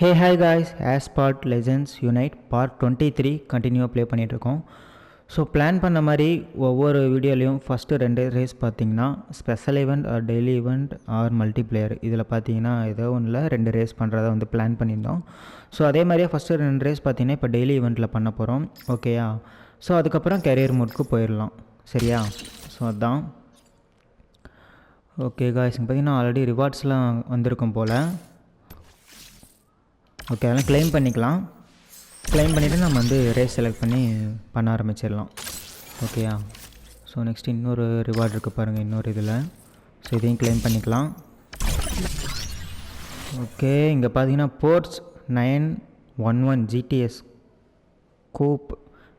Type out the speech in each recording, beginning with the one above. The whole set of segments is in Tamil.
Hey hi guys, Asphalt legends unite part 23 கண்டினியூவாக ப்ளே பண்ணிகிட்ருக்கோம். ஸோ பிளான் பண்ண மாதிரி ஒவ்வொரு வீடியோலையும் ஃபஸ்ட்டு 2 ரேஸ் பார்த்தீங்கன்னா special event hour daily event or multiplayer இதில் பார்த்தீங்கன்னா ஏதோ ஒன்றில் 2 ரேஸ் பண்ணுறத வந்து பிளான் பண்ணியிருந்தோம். ஸோ அதே மாதிரியே ஃபஸ்ட்டு 2 ரேஸ் பார்த்தீங்கன்னா இப்போ டெய்லி ஈவெண்ட்டில் பண்ண போகிறோம். ஓகேயா? ஸோ அதுக்கப்புறம் கெரியர் மோட்க்கு போயிடலாம். சரியா? ஸோ அதுதான். ஓகே காய்ஸ், பார்த்தீங்கன்னா ஆல்ரெடி ரிவார்ட்ஸ்லாம் வந்திருக்கும் போல். ஓகே, அதெல்லாம் கிளைம் பண்ணிக்கலாம். கிளைம் பண்ணிவிட்டு நம்ம வந்து ரேஸ் செலக்ட் பண்ணி பண்ண ஆரம்பிச்சிடலாம். ஓகேயா? ஸோ நெக்ஸ்ட் இன்னொரு ரிவார்டு இருக்குது பாருங்கள், இன்னொரு இதில். ஸோ இதையும் கிளைம் பண்ணிக்கலாம். ஓகே, இங்கே பார்த்தீங்கன்னா போர்ட்ஸ் 911 GTS கூப்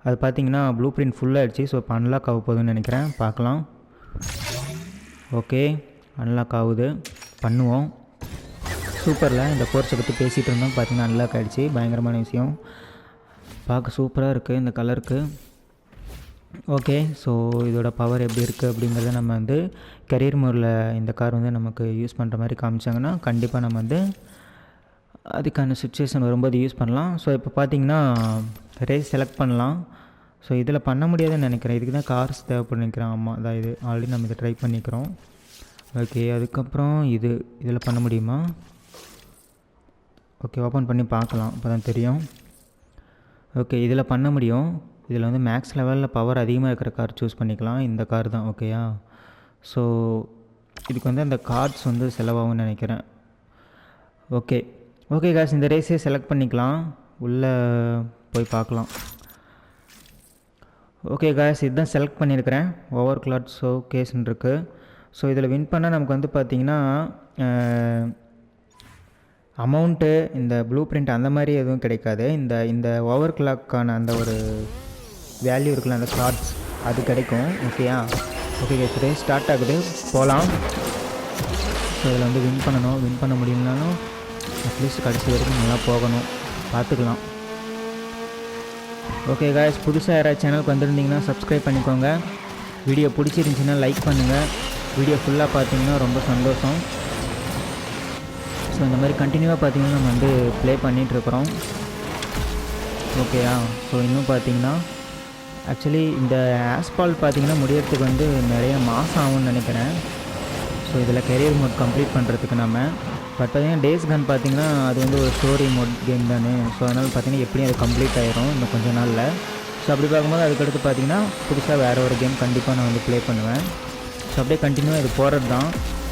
அது பார்த்தீங்கன்னா ப்ளூ பிரிண்ட் ஃபுல்லாகிடுச்சு. ஸோ இப்போ அன்லாக் ஆக போகுதுன்னு நினைக்கிறேன். பார்க்கலாம். ஓகே, அன்லாக் ஆகுது, பண்ணுவோம். சூப்பரில் இந்த கோர்ஸை பற்றி பேசிகிட்டு இருந்தோம். பார்த்திங்கன்னா அன்லாக் ஆகிடுச்சு. பயங்கரமான விஷயம். பார்க்க சூப்பராக இருக்குது இந்த கலருக்கு. ஓகே, ஸோ இதோட பவர் எப்படி இருக்குது அப்படிங்கிறத நம்ம வந்து கெரியர் மோடில் இந்த கார் வந்து நமக்கு யூஸ் பண்ணுற மாதிரி காமிச்சாங்கன்னா கண்டிப்பாக நம்ம வந்து அதுக்கான சுச்சுவேஷன் வரும்போது யூஸ் பண்ணலாம். ஸோ இப்போ பார்த்திங்கன்னா ரேஸ் செலக்ட் பண்ணலாம். ஸோ இதில் பண்ண முடியாதுன்னு நினைக்கிறேன். இதுக்கு தான் கார்ஸ் தேவைப்படும் நினைக்கிறேன். ஆமாம், அதான் இது ஆல்ரெடி நம்ம இதை ட்ரை பண்ணிக்கிறோம். ஓகே, அதுக்கப்புறம் இதில் பண்ண முடியுமா? ஓகே, ஓப்பன் பண்ணி பார்க்கலாம், அப்போ தான் தெரியும். ஓகே, இதில் பண்ண முடியும். இதில் வந்து மேக்ஸ் லெவலில் பவர் அதிகமாக இருக்கிற கார் சூஸ் பண்ணிக்கலாம். இந்த கார் தான். ஓகேயா? ஸோ இதுக்கு வந்து அந்த கார்ட்ஸ் வந்து செலவாகும்னு நினைக்கிறேன். ஓகே ஓகே காய்ஸ், இந்த ரேஸே செலக்ட் பண்ணிக்கலாம். உள்ளே போய் பார்க்கலாம். ஓகே காய்ஸ், இதுதான் செலக்ட் பண்ணியிருக்கிறேன். ஓவர் கிளாட் ஷோ கேஸ்ன்னு இருக்குது. ஸோ இதில் வின் பண்ணால் நமக்கு வந்து பார்த்திங்கன்னா அமௌண்ட்டு, இந்த ப்ளூ பிரிண்ட் அந்த மாதிரி எதுவும் கிடைக்காது. இந்த ஓவர் கிளாக்கான அந்த ஒரு வேல்யூ இருக்குல்ல, அந்த கார்ட்ஸ் அது கிடைக்கும். ஓகேயா? ஓகே கேஸ், ரேஸ் ஸ்டார்ட் ஆகுது, போகலாம். ஸோ இதில் வந்து வின் பண்ணணும். வின் பண்ண முடியலனாலும் அட்லீஸ்ட் கடைசி வரைக்கும் நல்லா போகணும். பார்த்துக்கலாம். ஓகே காய்ஸ், புதுசாக யாராவது சேனலுக்கு வந்திருந்தீங்கன்னா சப்ஸ்கிரைப் பண்ணிக்கோங்க. வீடியோ பிடிச்சிருந்துச்சின்னா லைக் பண்ணுங்கள். வீடியோ ஃபுல்லாக பார்த்தீங்கன்னா ரொம்ப சந்தோஷம். ஸோ இந்த மாதிரி கண்டினியூவாக பார்த்தீங்கன்னா நம்ம வந்து ப்ளே பண்ணிகிட்ருக்குறோம். ஓகேயா? ஸோ இன்னும் பார்த்தீங்கன்னா ஆக்சுவலி இந்த ஆஸ்பால்ட் பார்த்தீங்கன்னா முடியறதுக்கு வந்து நிறைய மாதம் ஆகும்னு நினைக்கிறேன். ஸோ இதில் கெரியர் மோட் கம்ப்ளீட் பண்ணுறதுக்கு நம்ம பார்த்தீங்கன்னா டேஸ் கன் பார்த்தீங்கன்னா அது வந்து ஒரு ஸ்டோரி மோட் கேம் தானே. ஸோ அதனால் பார்த்தீங்கன்னா எப்படியும் அது கம்ப்ளீட் ஆகிரும் இன்னும் கொஞ்சம் நாளில். ஸோ அப்படி பார்க்கும்போது அதுக்கடுத்து பார்த்தீங்கன்னா புதுசாக வேறு ஒரு கேம் கண்டிப்பாக நான் வந்து ப்ளே பண்ணுவேன். ஸோ அப்படியே கண்டினியூவாக இது போகிறது தான்,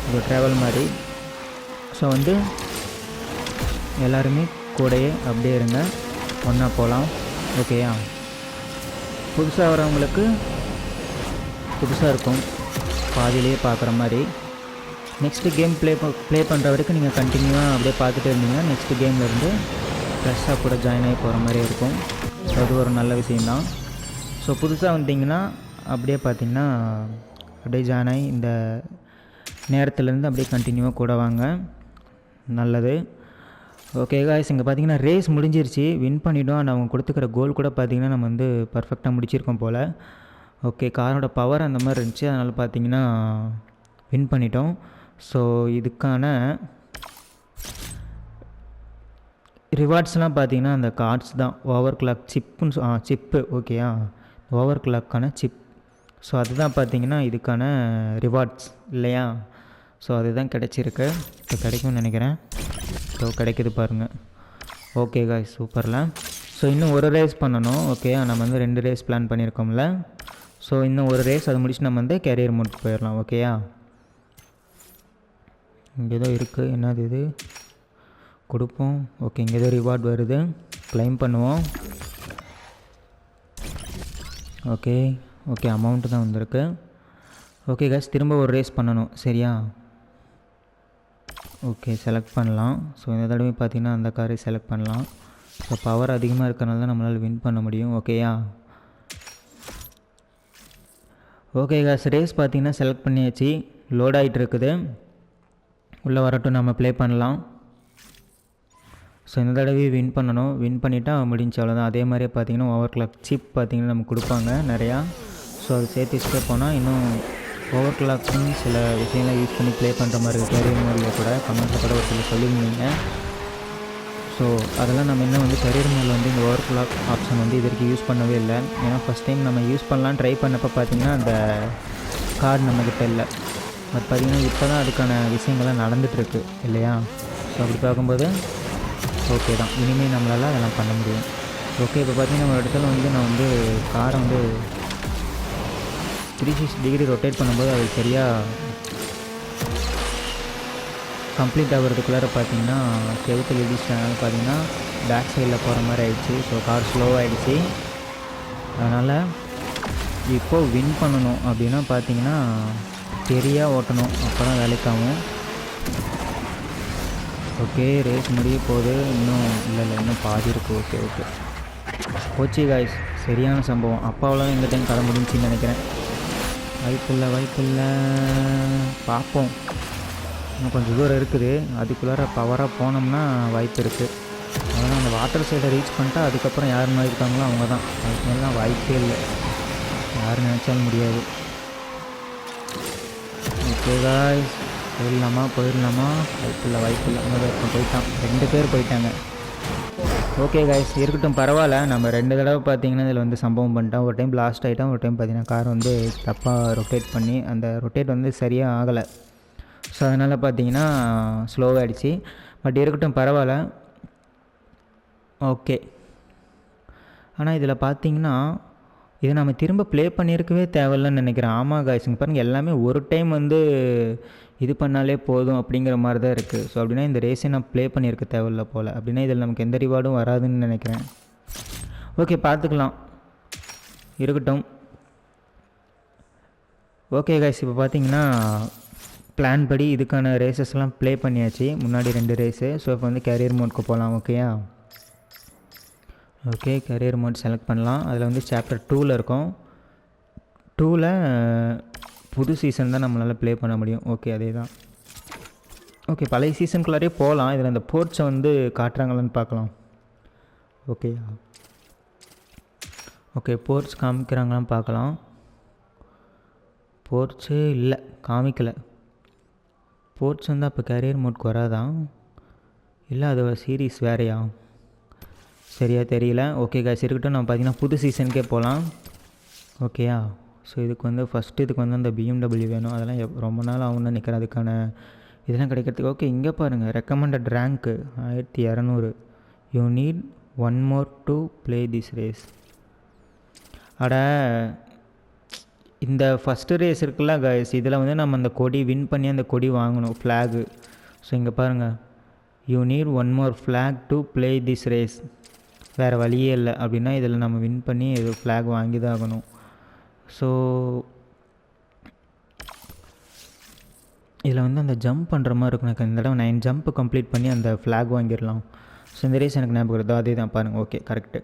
இது ட்ராவல் மாதிரி. ஸோ வந்து எல்லாருமே கூடயே அப்படியே இருங்க, ஒன்றா போகலாம். ஓகேயா? புதுசாக வரவங்களுக்கு புதுசாக இருக்கும், பாதியிலேயே பார்க்குற மாதிரி. நெக்ஸ்ட்டு கேம் ப்ளே பண்ணுற வரைக்கும் நீங்கள் கண்டினியூவாக அப்படியே பார்த்துட்டு இருந்தீங்கன்னா நெக்ஸ்ட்டு கேம்லேருந்து ஃப்ரெஷ்ஷாக கூட ஜாயின் ஆகி போகிற மாதிரி இருக்கும். ஸோ அது ஒரு நல்ல விஷயந்தான். ஸோ புதுசாக வந்தீங்கன்னா அப்படியே பார்த்திங்கன்னா அப்படியே ஜாயின் ஆகி இந்த நேரத்துலேருந்து அப்படியே கண்டினியூவாக கூட வாங்க. நல்லது. ஓகே காய்ஸ், இங்கே பார்த்தீங்கன்னா ரேஸ் முடிஞ்சிருச்சு, வின் பண்ணிவிட்டோம். அண்ட் அவங்க கொடுத்துக்கிற கோல் கூட பார்த்திங்கன்னா நம்ம வந்து பர்ஃபெக்டாக முடிச்சிருக்கோம் போல். ஓகே, காரோட பவர் அந்த மாதிரி இருந்துச்சு, அதனால் பார்த்திங்கன்னா வின் பண்ணிட்டோம். ஸோ இதுக்கான ரிவார்ட்ஸ்லாம் பார்த்திங்கன்னா அந்த கார்ட்ஸ் தான். Over clock chip. ஓகேயா? ஓவர் கிளாக்கான சிப். ஸோ அதுதான் பார்த்திங்கன்னா இதுக்கான ரிவார்ட்ஸ் இல்லையா? ஸோ அதுதான் கிடச்சிருக்கு. இப்போ கிடைக்கும்னு நினைக்கிறேன். ஸோ கிடைக்கிது பாருங்கள். Okay guys, சூப்பரில். ஸோ இன்னும் ஒரு ரேஸ் பண்ணணும். ஓகே, நம்ம வந்து 2 ரேஸ் பிளான் பண்ணியிருக்கோம்ல. ஸோ இன்னும் ஒரு ரேஸ் அதை முடிச்சு நம்ம வந்து கேரியர் மோட் போயிடலாம். ஓகேயா? இங்கே ஏதோ இருக்குது, என்னது இது கொடுப்போம். ஓகே, இங்கே ஏதோ ரிவார்ட் வருது, கிளைம் பண்ணுவோம். ஓகே ஓகே, அமௌண்ட்டு தான் வந்திருக்கு. ஓகே காய்ஸ், திரும்ப ஒரு ரேஸ் பண்ணணும். சரியா? ஓகே, செலக்ட் பண்ணலாம். ஸோ இந்த தடவை பார்த்திங்கன்னா அந்த காரை செலக்ட் பண்ணலாம். ஸோ பவர் அதிகமாக இருக்கிறனால தான் நம்மளால் வின் பண்ண முடியும். ஓகேயா? ஓகே காய்ஸ், ரேஸ் பார்த்திங்கன்னா செலக்ட் பண்ணியாச்சு, லோட் ஆகிட்டு இருக்குது. உள்ளே வரட்டும், நம்ம ப்ளே பண்ணலாம். ஸோ இந்த தடவை வின் பண்ணணும். வின் பண்ணிவிட்டால் முடிஞ்சு, அவ்வளோதான். அதே மாதிரியே பார்த்திங்கன்னா ஓவர் கிளாக் சிப் பார்த்திங்கன்னா நமக்கு கொடுப்பாங்க நிறையா. ஸோ அது சேர்த்து வச்சுட்டே போனால் இன்னும் ஓவர் கிளாக்ஸ்னு சில விஷயங்களை யூஸ் பண்ணி ப்ளே பண்ணுற மாதிரி இருக்குது. கேரியர் மோடில் கூட கமெண்ட்டில் கூட ஒரு சில சொல்லியிருந்தீங்க. ஸோ ஸோ அதெல்லாம் நம்ம இன்னும் வந்து கரியர் மோடில் வந்து இந்த ஓவர் கிளாக் ஆப்ஷன் வந்து இது வரைக்கும் யூஸ் பண்ணவே இல்லை. ஏன்னா ஃபஸ்ட் டைம் நம்ம யூஸ் பண்ணலாம் ட்ரை பண்ணப்போ பார்த்திங்கன்னா அந்த கார்டு நம்மக்கிட்ட இல்லை. பட் பார்த்திங்கன்னா இப்போ தான் அதுக்கான விஷயங்கள்லாம் நடந்துகிட்ருக்கு இல்லையா? ஸோ அப்படி பார்க்கும்போது ஓகே தான், இனிமேல் நம்மளால் அதெல்லாம் பண்ண முடியும். ஓகே, இப்போ பார்த்திங்கன்னா ஒரு இடத்துல வந்து நான் வந்து காரை வந்து 360 டிகிரி ரொட்டேட் பண்ணும்போது அது சரியாக கம்ப்ளீட் ஆகிறதுக்குள்ளார பார்த்திங்கன்னா செவுத்தில் இடிச்சிட்டாங்க. பார்த்திங்கன்னா பேக் சைடில் போகிற மாதிரி ஆகிடுச்சு. ஸோ கார் ஸ்லோவாகிடுச்சு. அதனால் இப்போது வின் பண்ணணும் அப்படின்னா பார்த்திங்கன்னா சரியாக ஓட்டணும், அப்போ தான் வேலைக்காகும். ஓகே, ரேஸ் முடிய போகுது. இன்னும் இல்லை இன்னும் பாதி இருக்குது. ஓகே ஓகே, போச்சு காய்ஸ், சரியான சம்பவம். அப்பாவெல்லாம் இந்த டைம் கதை முடிஞ்சுன்னு நினைக்கிறேன். வாய்ப்பில்லை பார்ப்போம். இன்னும் கொஞ்சம் தூரம் இருக்குது, அதுக்குள்ளார பவராக போனோம்னா வாய்ப்பு இருக்குது. அதனால் அந்த வாட்டர் சைடை ரீச் பண்ணிட்டா அதுக்கப்புறம் யார் மாதிரி இருக்காங்களோ அவங்க தான். அதுக்கு மேலாம் வாய்ப்பே இல்லை, யார் நினச்சாலும் முடியாது. ஓகே காய்ஸ், போயிடலாமா? வாய்ப்பில்லை போயிட்டான். 2 பேர் போயிட்டாங்க. ஓகே காய்ஸ், இருக்கட்டும், பரவாயில்ல. நம்ம 2 தடவை பார்த்திங்கன்னா இதில் வந்து சம்பவம் பண்ணிட்டோம். ஒரு டைம் லாஸ்ட் ஆகிட்டோம், ஒரு டைம் பார்த்திங்கன்னா கார் வந்து தப்பாக ரொட்டேட் பண்ணி அந்த ரொட்டேட் வந்து சரியாக ஆகலை. ஸோ அதனால் பார்த்திங்கன்னா ஸ்லோவாகிடுச்சு. பட் இருக்கட்டும், பரவாயில்ல. ஓகே, ஆனால் இதில் பார்த்திங்கன்னா இதை நம்ம திரும்ப ப்ளே பண்ணியிருக்கவே தேவையில்லைன்னு நினைக்கிறேன். ஆமாம் காய்ஸுங்க, பாருங்கள், எல்லாமே ஒரு டைம் வந்து இது பண்ணாலே போதும் அப்படிங்கிற மாதிரி தான் இருக்குது. ஸோ அப்படின்னா இந்த ரேஸை நான் ப்ளே பண்ணியிருக்க தேவையில்லை போல். அப்படின்னா இதில் நமக்கு எந்த ரிவார்டும் வராதுன்னு நினைக்கிறேன். ஓகே, பார்த்துக்கலாம், இருக்கட்டும். ஓகே காய்ஸ், இப்போ பார்த்திங்கன்னா பிளான் படி இதுக்கான ரேசஸ்லாம் ப்ளே பண்ணியாச்சு. முன்னாடி 2 ரேஸு. ஸோ இப்போ வந்து கேரியர் மோட்க்கு போகலாம். ஓகேயா? ஓகே, கேரியர் மோட் செலக்ட் பண்ணலாம். அதில் வந்து சாப்டர் 2ல் இருக்கும். 2ல் புது சீசன் தான் நம்மளால் ப்ளே பண்ண முடியும். ஓகே, அதே தான். ஓகே, பழைய சீசனுக்குள்ளாரே போகலாம். இதில் அந்த போர்ட்ஸை வந்து காட்டுறாங்களான்னு பார்க்கலாம். ஓகேயா? ஓகே, போர்ட்ஸ் காமிக்கிறாங்களான்னு பார்க்கலாம். போர்ட்ஸே இல்லை, காமிக்கலை. போர்ட்ஸ் வந்து அப்போ கேரியர் மோட்க்கு வராதான், இல்லை அது சீரீஸ் வேறையா, சரியாக தெரியல. ஓகே காய்ஸ், இருக்கட்டும். நம்ம பார்த்திங்கன்னா புது சீசனுக்கே போகலாம். ஓகேயா? ஸோ இதுக்கு வந்து ஃபஸ்ட்டு இதுக்கு வந்து அந்த BMW வேணும். அதெல்லாம் ரொம்ப நாள் ஆகும்னு நினைக்கிறேன் அதுக்கான இதெல்லாம் கிடைக்கிறதுக்கு. ஓகே, இங்கே பாருங்கள், recommended rank 1200. You need 1 more to play this race. அட, இந்த ஃபஸ்ட்டு ரேஸ் இருக்குல்ல காய்ஸ், இதில் வந்து நம்ம அந்த கொடி வின் பண்ணி அந்த கொடி வாங்கணும், ஃப்ளாகு. ஸோ இங்கே பாருங்கள், you need 1 more flag to play this race. வேறு வழியே இல்லை. அப்படின்னா இதில் நம்ம வின் பண்ணி ஏதோ ஃப்ளாக் வாங்கி தான் ஆகணும். ஸோ இதில் வந்து அந்த ஜம்ப் பண்ணுற மாதிரி இருக்கும். எனக்கு இந்த தடவை 9 ஜம்ப்பு கம்ப்ளீட் பண்ணி அந்த ஃப்ளாக் வாங்கிடலாம். ஸோ இந்த ரேஸ் எனக்கு ஞாபகம் வருது, அதே தான் பாருங்கள். Okay, correct.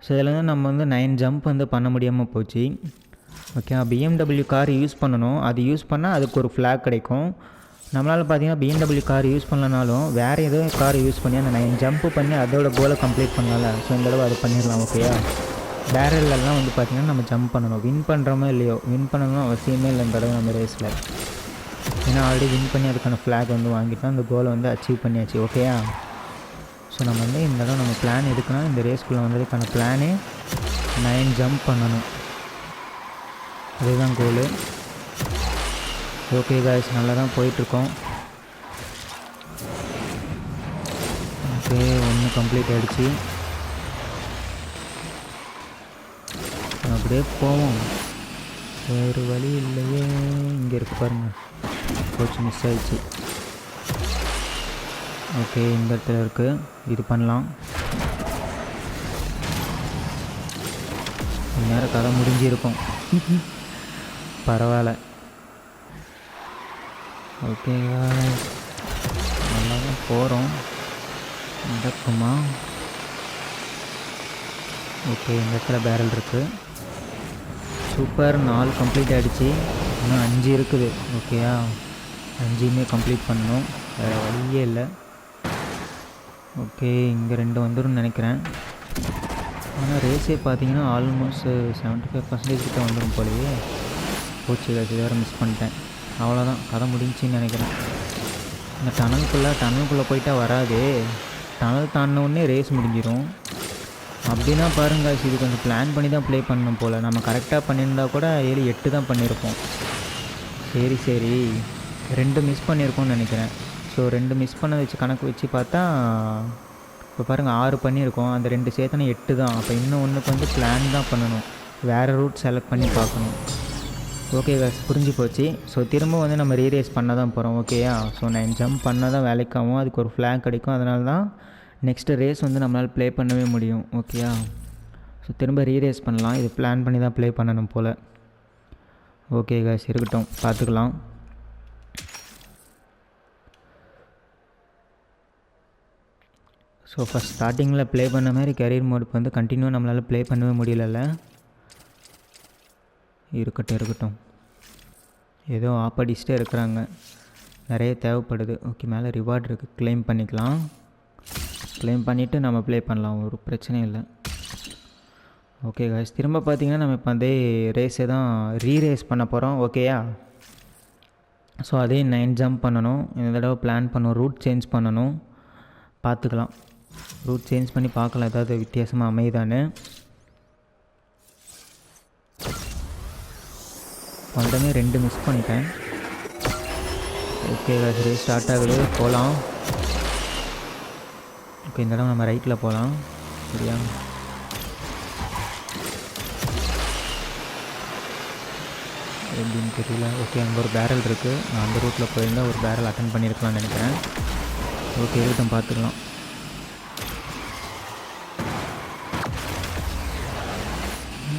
ஸோ இதில் வந்து நம்ம வந்து 9 ஜம்ப் வந்து பண்ண முடியாமல் போச்சு. ஓகே, BMW கார் யூஸ் பண்ணணும். அது யூஸ் பண்ணால் அதுக்கு ஒரு ஃப்ளாக் கிடைக்கும். நம்மளால் பார்த்திங்கன்னா BMW கார் யூஸ் பண்ணலனாலும் வேறு ஏதோ கார் யூஸ் பண்ணி அந்த 9 ஜம்ப்பு பண்ணி அதோட கோலை கம்ப்ளீட் பண்ணல. ஸோ இந்த தடவை அது பண்ணிடலாம். ஓகேயா? பேரல்லாம் வந்து பார்த்திங்கன்னா நம்ம ஜம்ப் பண்ணணும். வின் பண்ணுறோமோ இல்லையோ, வின் பண்ணணும் அவசியமே இல்லை இந்த தடவை நம்ம ரேஸில். ஏன்னா ஆல்ரெடி வின் பண்ணி அதுக்கான ஃப்ளாக் வந்து வாங்கிட்டோம், அந்த கோலை வந்து அச்சீவ் பண்ணியாச்சு. ஓகேயா? ஸோ நம்ம வந்து இந்த தடவை நம்ம பிளான் எதுக்குன்னா, இந்த ரேஸ்குள்ளே வந்ததுக்கான பிளானே 9 ஜம்ப் பண்ணணும், அதுதான் கோலு. ஓகே காய்ஸ், நல்லா தான் போயிட்டுருக்கோம். ஓகே, 1 கம்ப்ளீட் ஆகிடுச்சு. அப்படியே போவோம், வேறு வழி இல்லையே. இங்கே இருக்கு பாருங்கள், கோச்சு மிஸ் ஆகிடுச்சு. ஓகே, இந்த இடத்துல இருக்குது, இது பண்ணலாம். நேரம் கதை முடிஞ்சிருக்கும். பரவாயில்ல. ஓகே, நல்லா தான் போகிறோம். நடக்குமா? ஓகே, இந்த இடத்துல பேரல் இருக்குது. சூப்பர், 4 கம்ப்ளீட் ஆகிடுச்சு. இன்னும் 5 இருக்குது. ஓகேயா? 5மே கம்ப்ளீட் பண்ணணும், வேறு வழியே இல்லை. ஓகே, இங்கே 2 வந்துடும் நினைக்கிறேன். ஆனால் ரேஸே பார்த்தீங்கன்னா ஆல்மோஸ்ட் 75% கிட்ட வந்துடும் போலையே. போச்சு, இது வேறு மிஸ் பண்ணிட்டேன். அவ்வளோதான், கதை முடிஞ்சின்னு நினைக்கிறேன். இந்த டனலுக்குள்ளே போயிட்டால் வராது. டனல் தாண்டின உடனே ரேஸ் முடிஞ்சிடும். அப்படின்னா பாருங்கள், இது கொஞ்சம் பிளான் பண்ணி தான் ப்ளே பண்ணணும் போல். நம்ம கரெக்டாக பண்ணியிருந்தா கூட 7-8 தான் பண்ணியிருப்போம். சரி 2 மிஸ் பண்ணியிருக்கோம்னு நினைக்கிறேன். ஸோ 2 மிஸ் பண்ண வச்சு கணக்கு வச்சு பார்த்தா இப்போ பாருங்கள் 6 பண்ணியிருக்கோம். அந்த 2 சேர்த்தனா 8 தான். அப்போ இன்னும் ஒன்றுக்கு வந்து பிளான் தான் பண்ணணும், வேறு ரூட் செலக்ட் பண்ணி பார்க்கணும். ஓகே காய்ஸ், புரிஞ்சு போச்சு. ஸோ திரும்ப வந்து நம்ம ரீரேஸ் பண்ண தான் போகிறோம். ஓகேயா? ஸோ 9 ஜம்ப் பண்ணால் தான் வேலைக்காகும், அதுக்கு ஒரு ஃப்ளாக் கிடைக்கும். அதனால தான் நெக்ஸ்ட்டு ரேஸ் வந்து நம்மளால் ப்ளே பண்ணவே முடியும். ஓகேயா? ஸோ திரும்ப ரீரேஸ் பண்ணலாம். இது பிளான் பண்ணி தான் ப்ளே பண்ணணும் போல். ஓகே காய்ஸ், இருக்கட்டும், பார்த்துக்கலாம். ஸோ ஃபஸ்ட் ஸ்டார்டிங்கில் ப்ளே பண்ண மாதிரி கரியர் மோடுக்கு வந்து கண்டினியூவாக நம்மளால் ப்ளே பண்ணவே முடியல. இருக்கட்டும். ஏதோ ஆப்படிச்சுட்டே இருக்கிறாங்க, நிறைய தேவைப்படுது. ஓகே, மேலே ரிவார்டு இருக்குது, க்ளைம் பண்ணிக்கலாம். க்ளைம் பண்ணிவிட்டு நம்ம ப்ளே பண்ணலாம், ஒரு பிரச்சனையும் இல்லை. ஓகே காய்ஸ், திரும்ப பார்த்தீங்கன்னா நம்ம இப்போ அதே ரேஸை தான் ரீரேஸ் பண்ண போகிறோம். ஓகேயா? ஸோ அதே 9 ஜம்ப் பண்ணணும். இந்த தடவை பிளான் பண்ணணும், ரூட் சேஞ்ச் பண்ணணும். பார்த்துக்கலாம், ரூட் சேஞ்ச் பண்ணி பார்க்கலாம் ஏதாவது வித்தியாசமாக அமைதானு. வந்தமே 2 மிஸ் பண்ணிட்டேன். ஓகே காய்ஸ், ரேஸ் ஸ்டார்ட் ஆகுது, போகலாம். ஓகே, இந்த இடம் நம்ம ரைட்டில் போகலாம். சரியா? எப்படின்னு தெரியல. ஓகே, அங்கே ஒரு பேரல் இருக்குது. நான் அந்த ரூட்டில் போயிருந்தால் ஒரு பேரல் அட்டன் பண்ணியிருக்கலாம்னு நினைக்கிறேன். ஓகே, இருக்கட்டும், பார்த்துக்கலாம்.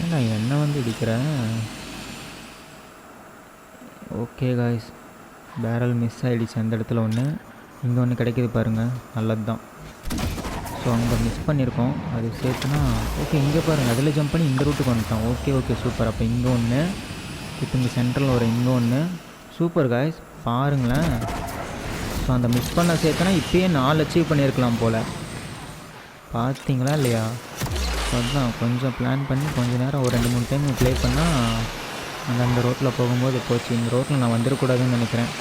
ஏன்னா என்ன வந்து இடிக்கிறேன். ஓகே காய்ஸ், பேரல் மிஸ் ஆகிடுச்சு அந்த இடத்துல ஒன்று. இங்கே ஒன்று கிடைக்கிது பாருங்கள், நல்லது தான். ஸோ அங்கே மிஸ் பண்ணியிருக்கோம், அது சேர்த்துனா. ஓகே, இங்கே பாருங்கள், அதில் ஜம்ப் பண்ணி இந்த ரூட்டுக்கு வந்துட்டோம். Okay super. அப்போ இங்கே ஒன்று, இப்போ இங்கே சென்ட்ரல் ஒரு இங்கே ஒன்று. சூப்பர் காய்ஸ், பாருங்களேன். ஸோ அந்த மிஸ் பண்ண சேர்த்தனா இப்போயே 4 அச்சீவ் பண்ணியிருக்கலாம் போல். பார்த்தீங்களா இல்லையா? ஸோ அதுதான் கொஞ்சம் பிளான் பண்ணி கொஞ்சம் நேரம் ஒரு 2-3 டைம் ப்ளே பண்ணால் அந்த ரோட்டில் போகும்போது போச்சு. இந்த ரோட்டில் நான் வந்துடக்கூடாதுன்னு நினைக்கிறேன்.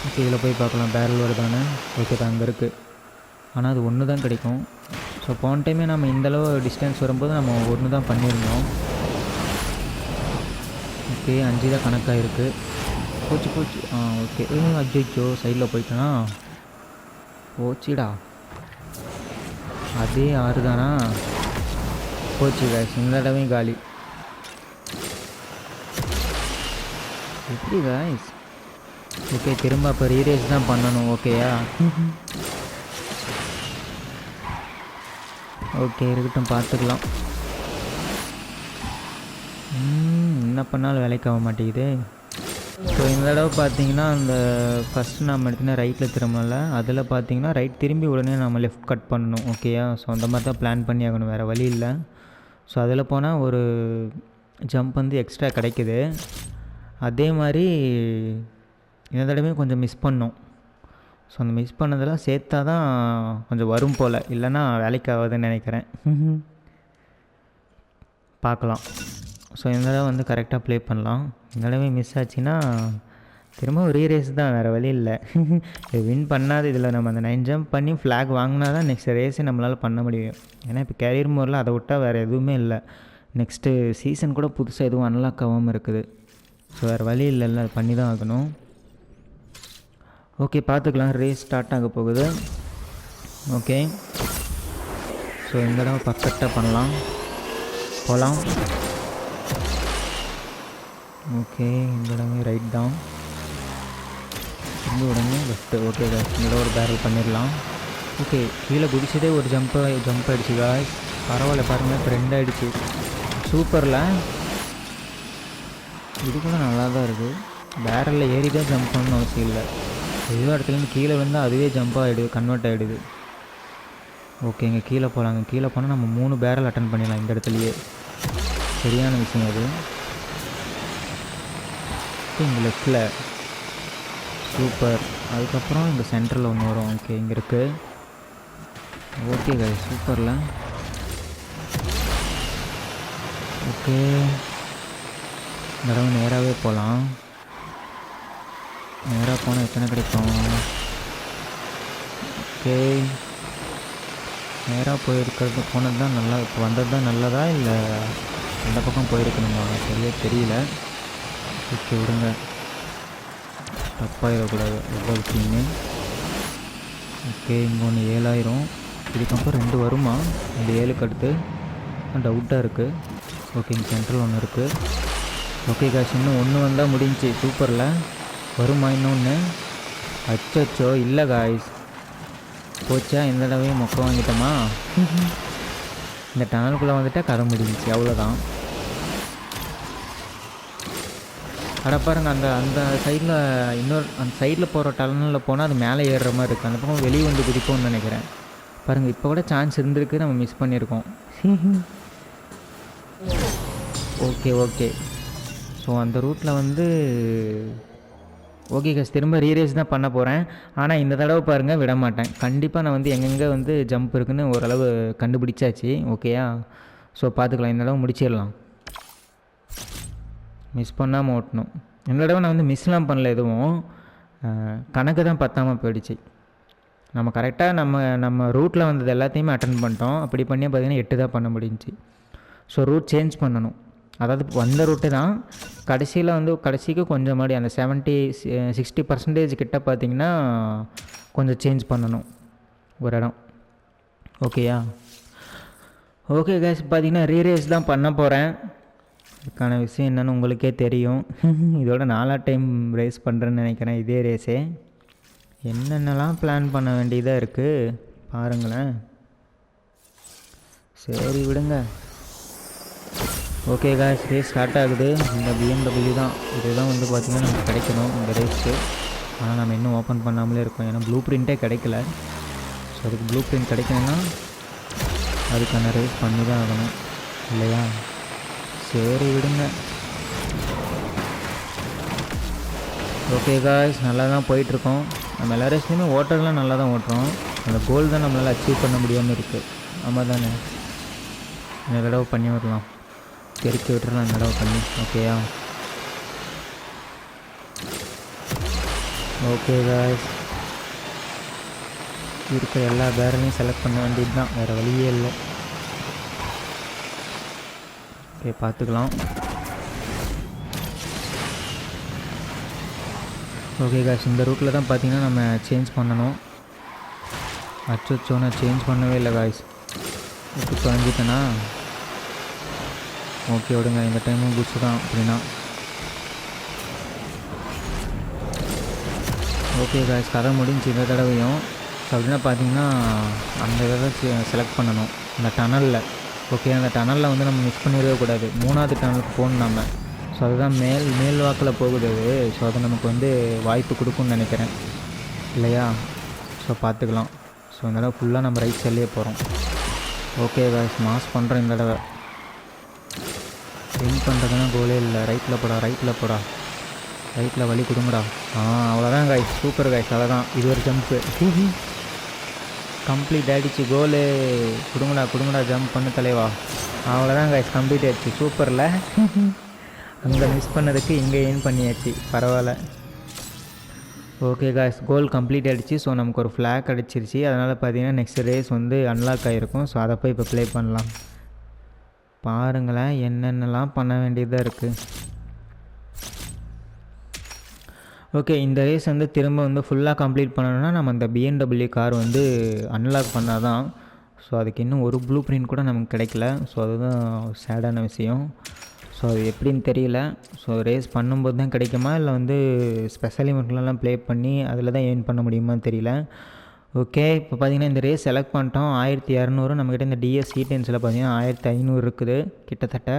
ஓகே, இதில் போய் பார்க்கலாம் பேரல் வருதானே. ஓகே தான், அங்கே இருக்குது. ஆனால் அது ஒன்று தான் கிடைக்கும். ஸோ போன டைமே நம்ம இந்தளவு டிஸ்டன்ஸ் வரும்போது நம்ம ஒன்று தான் பண்ணியிருந்தோம். ஓகே, 5 தான் கணக்காக இருக்குது. போச்சு. ஓகே, அஜய்ச்சோ, சைடில் போயிட்டேனா, போச்சுடா. அதே 6 தானா? போச்சு காய்ஸ், இந்த தடவையும் காலி. எப்படி காய்ஸ்? ஓகே, திரும்ப அப்போ ரீரேஸ் தான் பண்ணணும். ஓகேயா? ஓகே, இருக்கட்டும், பார்த்துக்கலாம். என்ன பண்ணாலும் வேலைக்கு ஆக மாட்டேங்குது. ஸோ இந்த தடவை பார்த்தீங்கன்னா அந்த ஃபஸ்ட்டு நம்ம எடுத்துனா ரைட்டில் திரும்பல, அதில் பார்த்தீங்கன்னா ரைட் திரும்பி உடனே நம்ம லெஃப்ட் கட் பண்ணணும். ஓகேயா? ஸோ அந்த மாதிரி தான் பிளான் பண்ணி ஆகணும், வேறு வழி இல்லை. ஸோ அதில் போனால் ஒரு ஜம்ப் வந்து எக்ஸ்ட்ரா கிடைக்குது. அதே மாதிரி இந்த தடவையும் கொஞ்சம் மிஸ் பண்ணோம். ஸோ அந்த மிஸ் பண்ணதெல்லாம் சேர்த்தா தான் கொஞ்சம் வரும் போல், இல்லைன்னா வேலைக்கு ஆகாதுன்னு நினைக்கிறேன். பார்க்கலாம். ஸோ இந்த தடவை வந்து கரெக்டாக ப்ளே பண்ணலாம். இந்த தடவை மிஸ் ஆச்சுன்னா திரும்ப ரீரேஸ் தான், வேறு வழி இல்லை. வின் பண்ணாது. இதில் நம்ம அந்த 9 ஜம்ப் பண்ணி ஃப்ளாக் வாங்கினா தான் நெக்ஸ்ட் ரேஸே நம்மளால் பண்ண முடியும். ஏன்னா இப்போ கேரியர் மோடில் அதை விட்டால் வேறு எதுவுமே இல்லை. நெக்ஸ்ட்டு சீசன் கூட புதுசாக எதுவும் அன்லாக் ஆகாமல் இருக்குது. ஸோ வேறு வழி இல்லைல்ல, அது பண்ணி தான் ஆகணும். ஓகே, பார்த்துக்கலாம். ரேஸ் ஸ்டார்ட் ஆக போகுது. ஓகே, ஸோ இந்த தடவை பர்ஃபெக்டாக பண்ணலாம், போகலாம். ஓகே, இந்த தடவை ரைட் தான், இந்த உடனே லெஃப்ட்டு. ஓகே காய்ஸ், இந்த தடவை ஒரு பேரல் பண்ணிடலாம். ஓகே, கீழே குதிச்சதே ஒரு ஜம்ப் ஆகிடுச்சு காய்ஸ். பரவாயில்ல, பாருங்கள், இப்போ 2 ஆகிடுச்சு. சூப்பரில், இது கூட நல்லா தான் இருக்குது. பேரலில் ஏறி தான் ஜம்ப் பண்ணணும்னு அவசியம் இல்லை. எதுவும் இடத்துலேருந்து கீழே விழுந்தால் அதுவே ஜம்ப் ஆகிடுது, கன்வெர்ட் ஆகிடுது. ஓகே, இங்கே கீழே போகலாங்க. கீழே போனால் நம்ம 3 பேரல் அட்டன் பண்ணிடலாம் இந்த இடத்துலையே. சரியான விஷயம் அது. இங்கே லெஃப்டில் சூப்பர். அதுக்கப்புறம் இங்கே சென்டரில் ஒன்று வரும். ஓகே, இங்கே இருக்குது. Okay guys, சூப்பரில். ஓகே, இந்த தடவை நேராகவே போகலாம். நேராக போனால் எத்தனை கிடைக்கும்? ஓகே, நேராக போனது தான் நல்லா, இப்போ வந்தது தான் நல்லதா இல்லை அந்த பக்கம் போயிருக்கணுமா சரியாக தெரியல. ஓகே விடுங்க, தப்பாயிடக்கூடாது எவ்வளோ விஷயமே. ஓகே இங்கே ஒன்று 7000, இதுக்கப்புறம் 2 வருமா? இந்த 7க்கு அடுத்து டவுட்டாக இருக்குது. ஓகே இங்கே சென்ட்ரல் ஒன்று இருக்குது. ஓகே காசு இன்னும் 1 வந்தால் முடிஞ்சு. சூப்பரில் வருமா இன்னொன்று? அச்சோ இல்லை காய்ஸ், போச்சா இந்த தடவையும் மொக்க வாங்கிட்டோமா? இந்த டனலுக்குள்ளே வந்துட்டால் கதை முடிஞ்சிச்சு, அவ்வளோதான். அட பாருங்கள், அந்த சைடில் அந்த சைடில் போகிற டனலில் போனால் அது மேலே ஏறுற மாதிரி இருக்குது. அந்த பக்கம் வெளியே வந்து குதிப்போம்னு நினைக்கிறேன். பாருங்கள் இப்போ கூட சான்ஸ் இருந்திருக்கு, நம்ம மிஸ் பண்ணியிருக்கோம். ஓகே ஸோ அந்த ரூட்டில் வந்து ஓகே காசு திரும்ப ரீரேஸ் தான் பண்ண போகிறேன். ஆனால் இந்த தடவை பாருங்கள் விட மாட்டேன். கண்டிப்பாக நான் வந்து எங்கெங்கே வந்து ஜம்ப் இருக்குதுன்னு ஓரளவு கண்டுபிடிச்சாச்சு. ஓகேயா? ஸோ பார்த்துக்கலாம், இந்த தடவை முடிச்சிடலாம். மிஸ் பண்ணாமல் ஓட்டணும். இந்த தடவை நான் வந்து மிஸ்லாம் பண்ணல, எதுவும் கணக்கு தான் பத்தாமல் போயிடுச்சு. நம்ம கரெக்டாக நம்ம ரூட்டில் வந்தது எல்லாத்தையுமே அட்டன் பண்ணிட்டோம். அப்படி பண்ணி பார்த்திங்கன்னா 8 தான் பண்ண முடிஞ்சிச்சு. ஸோ ரூட் சேஞ்ச் பண்ணணும். அதாவது வந்த ரூட்டு தான் கடைசிக்கு கொஞ்சம் மாதிரி அந்த 60% கிட்ட பார்த்திங்கன்னா கொஞ்சம் சேஞ்ச் பண்ணணும் ஒரு இடம். ஓகேயா? ஓகே கேஸ், பார்த்திங்கன்னா ரீரேஸ் தான் பண்ண போகிறேன். இதுக்கான விஷயம் என்னென்னு உங்களுக்கே தெரியும். இதோட 4 டைம் ரேஸ் பண்ணுறேன்னு நினைக்கிறேன். இதே ரேஸே என்னென்னலாம் பிளான் பண்ண வேண்டியதாக இருக்குது பாருங்களேன். சரி விடுங்க. ஓகே காய்ஸ், ரேஸ் ஸ்டார்ட் ஆகுது. இந்த BMW தான், இதுதான் வந்து பார்த்திங்கன்னா நமக்கு கிடைக்கணும் இந்த ரேஸ்க்கு. ஆனால் நம்ம இன்னும் ஓப்பன் பண்ணாமலே இருக்கோம், ஏன்னா ப்ளூ பிரிண்ட்டே கிடைக்கல. ஸோ அதுக்கு ப்ளூ பிரிண்ட் கிடைக்கணும்னா அதுக்கான ரேஸ் பண்ணி தான் ஆகணும் இல்லையா? சரி விடுங்க. ஓகே காய்ஸ், நல்லா தான் போயிட்டுருக்கோம். நம்ம எல்லா ரேஸ்லேயுமே ஓட்டர்லாம் நல்லா தான் ஓட்டுறோம். அந்த கோல் தான் நம்மளால் அச்சீவ் பண்ண முடியாமல் இருக்குது. ஆமாம் தானே? இந்த தடவை பண்ணி வரலாம், பெருக்கி விட்டுறலாம் இந்த தடவை பண்ணி. ஓகேயா? ஓகே காய்ஸ், இருக்கிற எல்லா பேரலையும் செலக்ட் பண்ண வேண்டியது தான், வேறு வழியே இல்லை. ஓகே பார்த்துக்கலாம். ஓகே காய்ஸ், இந்த ரூட்டில் தான் பார்த்திங்கன்னா நம்ம சேஞ்ச் பண்ணணும். அச்சோ நான் சேஞ்ச் பண்ணவே இல்லை காய்ஸ், விட்டு தொலைஞ்சிட்டேனா? ஓகே விடுங்க, இந்த டைமும் புஷ் தான் அப்படின்னா. ஓகே காய்ஸ், கதை முடிஞ்சு இந்த தடவையும். ஸோ அப்படின்னா பார்த்தீங்கன்னா அந்த இதை செலக்ட் பண்ணணும் இந்த டனலில். ஓகே, அந்த டனலில் வந்து நம்ம மிஸ் பண்ணிடவே கூடாது. 3வது டனலுக்கு போகணும் நம்ம. ஸோ அதுதான் மேல் வாக்கில் போகுது அது. ஸோ அது நமக்கு வந்து வாய்ப்பு கொடுக்கும்னு நினைக்கிறேன் இல்லையா? ஸோ பார்த்துக்கலாம். ஸோ இந்த தடவை ஃபுல்லாக நம்ம ரைட் சைட்லேயே போகிறோம். ஓகே காய்ஸ், மாஸ் பண்ணுறோம் இந்த தடவை. வின் பண்ணுறதுனா கோலே இல்லை. ரைட்டில் போடா, ரைட்டில் வழி கொடுங்கடா. அவ்வளோதான் காய்ஸ், சூப்பர் காய்ஸ், அவ்வளோதான். இது ஒரு ஜம்ப்பு கம்ப்ளீட் ஆகிடுச்சு. கோலு கொடுங்கடா ஜம்ப் பண்ணு தலைவா. அவ்வளோதான் காய்ஸ், கம்ப்ளீட் ஆகிடுச்சு. சூப்பரில் அங்கே மிஸ் பண்ணதுக்கு இங்கே ஏன் பண்ணியாச்சு, பரவாயில்ல. ஓகே காய்ஸ், கோல் கம்ப்ளீட் ஆகிடுச்சு. ஸோ நமக்கு ஒரு ஃப்ளாக் கிடச்சிருச்சு. அதனால் பார்த்தீங்கன்னா நெக்ஸ்ட் ரேஸ் வந்து அன்லாக் ஆகிருக்கும். ஸோ அதை போய் இப்போ ப்ளே பண்ணலாம். பாருங்களேன் என்னென்னலாம் பண்ண வேண்டியதாக இருக்குது. ஓகே, இந்த ரேஸ் வந்து திரும்ப வந்து ஃபுல்லாக கம்ப்ளீட் பண்ணணும்னா நம்ம அந்த BMW கார் வந்து அன்லாக் பண்ணால் தான். ஸோ அதுக்கு இன்னும் ஒரு ப்ளூ பிரிண்ட் கூட நமக்கு கிடைக்கல. ஸோ அதுதான் சேடான விஷயம். ஸோ அது எப்படின்னு தெரியல. ஸோ ரேஸ் பண்ணும்போது தான் கிடைக்குமா, இல்லை வந்து ஸ்பெஷல் இவெண்ட்லலாம் ப்ளே பண்ணி அதில் தான் ஏர்ன் பண்ண முடியுமான்னு தெரியல. ஓகே, இப்போ பார்த்திங்கன்னா இந்த ரேஸ் செலக்ட் பண்ணிட்டோம். 1200. நம்மக்கிட்ட இந்த DS E10ஸில் பார்த்திங்கன்னா 1500 இருக்குது கிட்டத்தட்ட.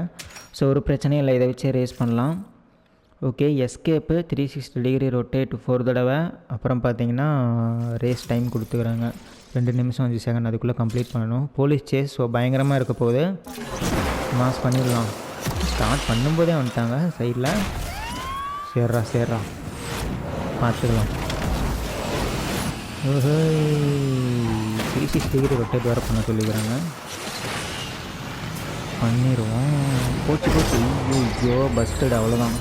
ஸோ ஒரு பிரச்சனையும் இல்லை, இதை வச்சே ரேஸ் பண்ணலாம். ஓகே, எஸ்கேப்பு 360 டிகிரி ரொட்டேட் 4 தடவை. அப்புறம் பார்த்திங்கன்னா ரேஸ் டைம் கொடுத்துக்கிறாங்க 2 நிமிஷம் 5 செகண்ட், அதுக்குள்ளே கம்ப்ளீட் பண்ணணும். போலீஸ் சேஸ் ஸோ பயங்கரமாக இருக்க போகுது. மாஸ் பண்ணிடலாம். ஸ்டார்ட் பண்ணும்போதே வந்துட்டாங்க சைடில். சேர்றா பார்த்துக்கலாம். 360 டிகிரி ரொட்டேட் வேறு பண்ண சொல்லிக்கிறாங்க. பண்ணிடுவோம். போச்சு. ஐயோ பஸ்டட், அவ்வளோதான்.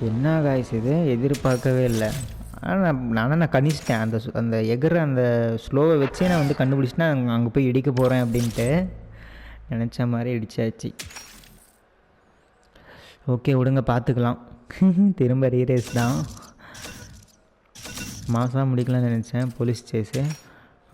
என்ன காய்ஸ் இது, எதிர்பார்க்கவே இல்லை. ஆனால் நான் கணிச்சிட்டேன் அந்த அந்த எகிற அந்த ஸ்லோவை வச்சே நான் வந்து கண்டுபிடிச்சிட்டேன் அங்கே போய் இடிக்க போகிறேன் அப்படின்ட்டு நினச்ச மாதிரி இடிச்சாச்சு. ஓகே விடுங்க பார்த்துக்கலாம். திரும்ப ரீரேஸ் தான். மாதம் முடிக்கலாம்னு நினச்சேன் போலீஸ் சேஸு.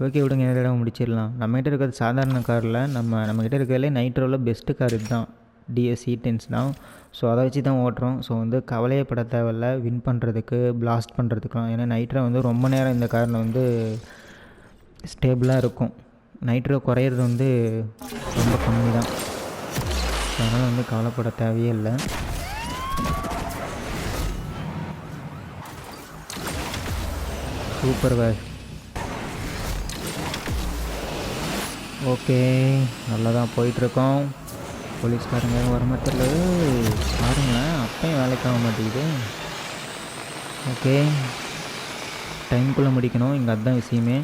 ஓகே விடுங்க இந்த தடவை முடிச்சிடலாம். நம்மகிட்ட இருக்கிறது சாதாரண காரில் நம்மக்கிட்ட இருக்கிறதுலே நைட்ரோவில் பெஸ்ட்டு கார் இதுதான், டிஎஸ் E10s தான். ஸோ அதை வச்சு தான் ஓட்டுறோம். ஸோ வந்து கவலையே பட தேவையில்ல வின் பண்ணுறதுக்கு பிளாஸ்ட் பண்ணுறதுக்குலாம். ஏன்னா நைட்ரோ வந்து ரொம்ப நேரம் இந்த காரில் வந்து ஸ்டேபிளாக இருக்கும். நைட்ரோ குறையிறது வந்து ரொம்ப கம்மி தான். அதனால் வந்து கவலைப்பட தேவையே இல்லை. சூப்பர் வேர். ஓகே நல்லா தான் போயிட்டுருக்கோம். போலீஸ்காரங்க வரமாட்டில் பாருங்களேன், அப்பையும் வேலைக்கு ஆக மாட்டேங்குது. ஓகே டைம்குள்ளே முடிக்கணும், இங்கே அதுதான் விஷயமே.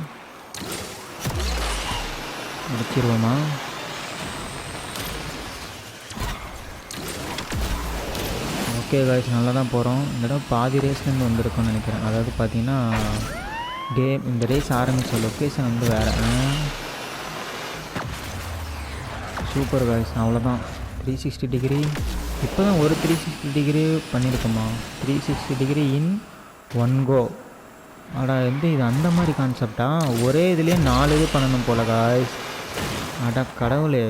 முடிச்சிருவோமா? ஓகே காய்ஸ் நல்லா தான் போகிறோம். இந்த தடவை பாதி ரேஸ்லேருந்து வந்திருக்கோன்னு நினைக்கிறேன். அதாவது பார்த்தீங்கன்னா இந்த ரேஸ் ஆரம்பித்த லொக்கேஷன் வந்து வேறு. சூப்பர் காய்ஸ் அவ்வளோதான். 360 டிகிரி இப்போ தான் ஒரு 360 டிகிரி பண்ணியிருக்கோமா? 360 டிகிரி இன் 1 கோ. அடா இது அந்த மாதிரி கான்செப்டா? ஒரே இதுலேயே 4 இது பண்ணணும் போல காய்ஸ். அடா கடவுளே,